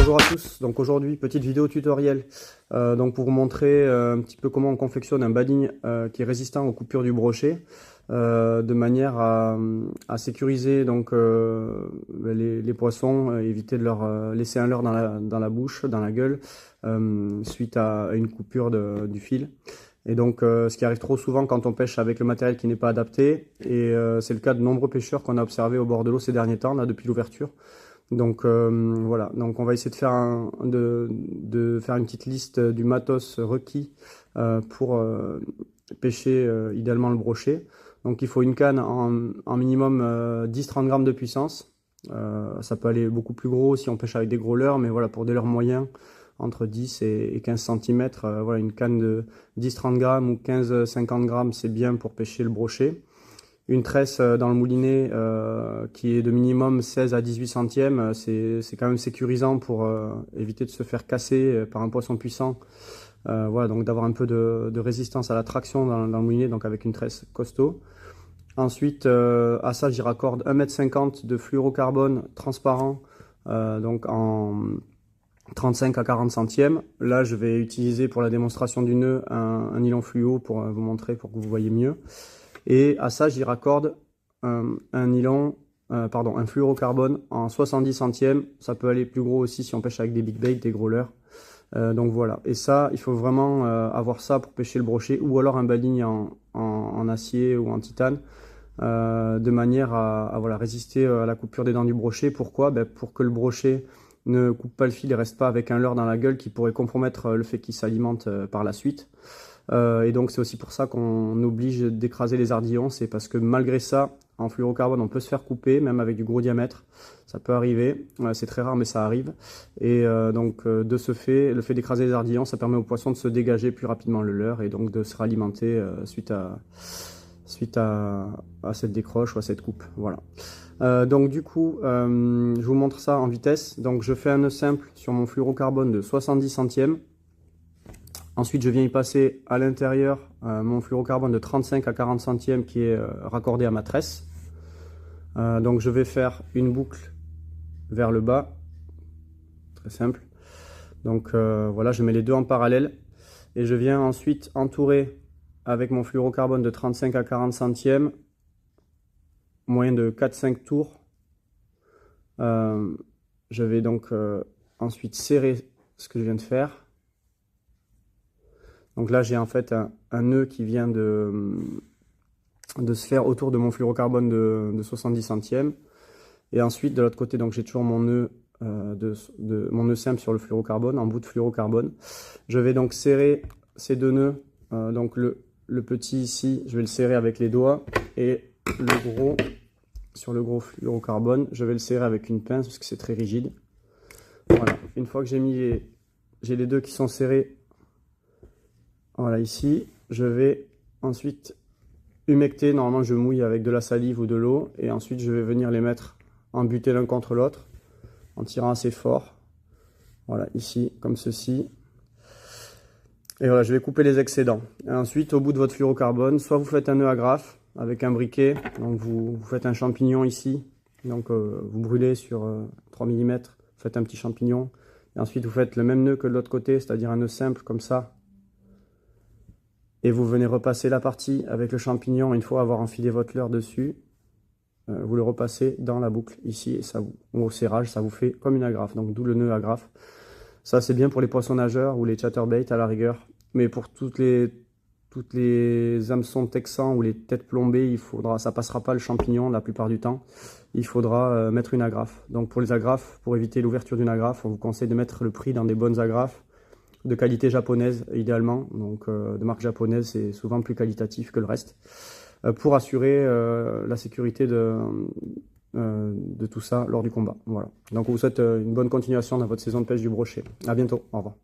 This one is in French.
Bonjour à tous, donc aujourd'hui petite vidéo tutoriel donc pour vous montrer un petit peu comment on confectionne un baling qui est résistant aux coupures du brochet de manière à sécuriser donc les poissons, éviter de leur laisser un leurre dans la bouche, dans la gueule suite à une coupure du fil. Et donc ce qui arrive trop souvent quand on pêche avec le matériel qui n'est pas adapté, et c'est le cas de nombreux pêcheurs qu'on a observé au bord de l'eau ces derniers temps, là depuis l'ouverture. Donc voilà, donc on va essayer de faire, de faire une petite liste du matos requis pour pêcher idéalement le brochet. Donc il faut une canne en minimum 10-30 grammes de puissance. Ça peut aller beaucoup plus gros si on pêche avec des gros leurres, mais voilà, pour des leurres moyens, entre 10 et 15 cm, voilà, une canne de 10-30 grammes ou 15-50 grammes, c'est bien pour pêcher le brochet. Une tresse dans le moulinet qui est de minimum 16 à 18 centièmes, c'est quand même sécurisant pour éviter de se faire casser par un poisson puissant. Voilà, donc d'avoir un peu de résistance à la traction dans le moulinet, donc avec une tresse costaud. Ensuite, à ça, j'y raccorde 1,50 m de fluorocarbone transparent, donc en 35 à 40 centièmes. Là, je vais utiliser pour la démonstration du nœud un nylon fluo pour vous montrer, pour que vous voyez mieux. Et à ça, j'y raccorde un fluorocarbone en 70 centièmes. Ça peut aller plus gros aussi si on pêche avec des big bait, des gros leurres. Donc voilà. Et ça, il faut vraiment avoir ça pour pêcher le brochet, ou alors un baling en acier ou en titane, de manière à voilà, résister à la coupure des dents du brochet. Pourquoi? Pour que le brochet ne coupe pas le fil et reste pas avec un leurre dans la gueule qui pourrait compromettre le fait qu'il s'alimente par la suite. Et donc c'est aussi pour ça qu'on oblige d'écraser les ardillons, c'est parce que malgré ça, en fluorocarbone, on peut se faire couper, même avec du gros diamètre, ça peut arriver, c'est très rare mais ça arrive. Et donc de ce fait, le fait d'écraser les ardillons, ça permet aux poissons de se dégager plus rapidement le leurre et donc de se ralimenter suite à cette décroche ou à cette coupe. Voilà. Donc du coup, je vous montre ça en vitesse. Donc je fais un nœud simple sur mon fluorocarbone de 70 centièmes. Ensuite, je viens y passer à l'intérieur mon fluorocarbone de 35 à 40 centièmes qui est raccordé à ma tresse. Donc je vais faire une boucle vers le bas, très simple. Donc voilà, je mets les deux en parallèle et je viens ensuite entourer avec mon fluorocarbone de 35 à 40 centièmes, moyen de 4-5 tours. Je vais donc ensuite serrer ce que je viens de faire. Donc là, j'ai en fait un nœud qui vient de se faire autour de mon fluorocarbone de 70 centièmes. Et ensuite, de l'autre côté, donc j'ai toujours mon nœud, mon nœud simple sur le fluorocarbone, en bout de fluorocarbone. Je vais donc serrer ces deux nœuds. Donc le petit ici, je vais le serrer avec les doigts. Et le gros, sur le gros fluorocarbone, je vais le serrer avec une pince parce que c'est très rigide. Voilà. Une fois que j'ai les deux qui sont serrés, voilà, ici, je vais ensuite humecter. Normalement, je mouille avec de la salive ou de l'eau. Et ensuite, je vais venir les mettre embutés l'un contre l'autre en tirant assez fort. Voilà, ici, comme ceci. Et voilà, je vais couper les excédents. Et ensuite, au bout de votre fluorocarbone, soit vous faites un nœud agrafe avec un briquet. Donc, vous faites un champignon ici. Donc, vous brûlez sur 3 mm. Vous faites un petit champignon. Et ensuite, vous faites le même nœud que de l'autre côté, c'est-à-dire un nœud simple comme ça. Et vous venez repasser la partie avec le champignon une fois avoir enfilé votre leurre dessus. Vous le repassez dans la boucle ici, et ça au serrage, ça vous fait comme une agrafe. Donc d'où le nœud agrafe. Ça c'est bien pour les poissons nageurs ou les chatterbaits à la rigueur. Mais pour toutes les hameçons texans ou les têtes plombées, ça passera pas le champignon la plupart du temps. Il faudra mettre une agrafe. Donc pour les agrafes, pour éviter l'ouverture d'une agrafe, on vous conseille de mettre le prix dans des bonnes agrafes de qualité japonaise idéalement, donc de marque japonaise, c'est souvent plus qualitatif que le reste, pour assurer la sécurité de tout ça lors du combat. Voilà. Donc on vous souhaite une bonne continuation dans votre saison de pêche du brochet. À bientôt, au revoir.